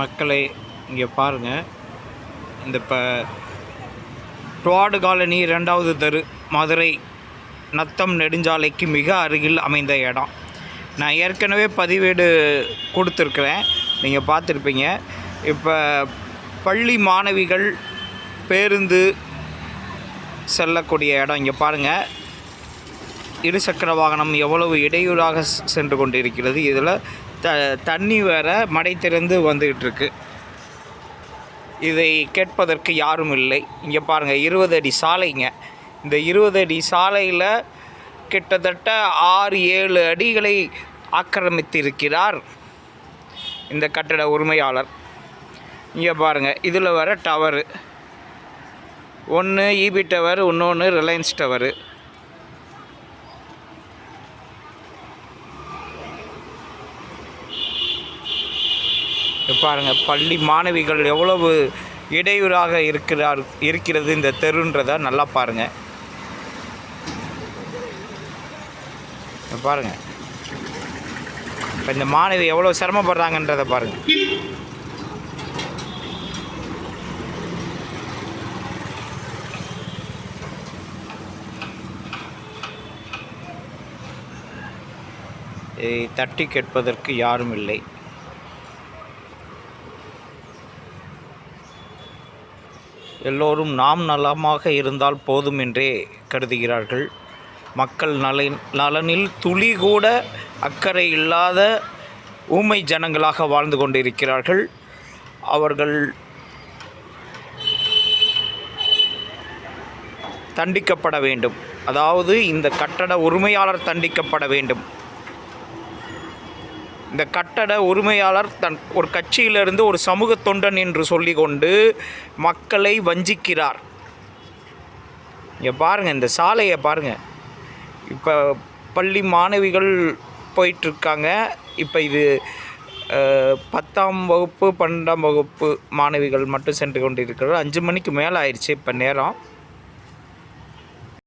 மக்களை இங்கே பாருங்கள். இந்த டுவாடு காலனி 2வது தெரு மதுரை நத்தம் நெடுஞ்சாலைக்கு மிக அருகில் அமைந்த இடம். நான் ஏற்கனவே பதிவேடு கொடுத்துருக்குறேன், நீங்கள் பார்த்துருப்பீங்க. இப்போ பள்ளி மாணவிகள் பேருந்து செல்லக்கூடிய இடம். இங்கே பாருங்கள், இருசக்கர வாகனம் எவ்வளவு இடையூறாக சென்று கொண்டிருக்கிறது. இதில் தண்ணி வேறு மடை திறந்து வந்துக்கிட்டு இருக்கு. இதை கேட்பதற்கு யாரும் இல்லை. இங்கே பாருங்கள், 20 அடி சாலைங்க. இந்த 20 அடி சாலையில் கிட்டத்தட்ட 6-7 அடிகளை ஆக்கிரமித்திருக்கிறார் இந்த கட்டட உரிமையாளர். இங்கே பாருங்கள், இதில் வர டவரு, ஒன்று ஈபி டவர், இன்னொன்று ரிலையன்ஸ் டவரு. பாருங்கள், பள்ளி மாணவிகள் எவ்வளவு இடையூறாக இருக்கிறது இந்த தெருன்றதை நல்லா பாருங்கள். பாருங்கள், இப்போ இந்த மாணவி எவ்வளோ சிரமப்படுறாங்கன்றதை பாருங்கள். தட்டி கேட்பதற்கு யாரும் இல்லை. எல்லோரும் நாம் நலமாக இருந்தால் போதும் என்றே கருதுகிறார்கள். மக்கள் நலனில் துளி கூட அக்கறை இல்லாத ஊமை ஜனங்களாக வாழ்ந்து கொண்டிருக்கிறார்கள். அவர்கள் தண்டிக்கப்பட வேண்டும். அதாவது இந்த கட்டட உரிமையாளர் தண்டிக்கப்பட வேண்டும். இந்த கட்டட உரிமையாளர் ஒரு கட்சியிலிருந்து ஒரு சமூக தொண்டன் என்று சொல்லிக்கொண்டு மக்களை வஞ்சிக்கிறார். இங்கே பாருங்கள், இந்த சாலையை பாருங்கள். இப்போ பள்ளி மாணவிகள் போயிட்டுருக்காங்க. இப்போ இது 10ஆம் வகுப்பு 12ஆம் வகுப்பு மாணவிகள் மட்டும் சென்று கொண்டிருக்கிறார். 5 மணிக்கு மேலே ஆயிடுச்சு இப்போ நேரம்.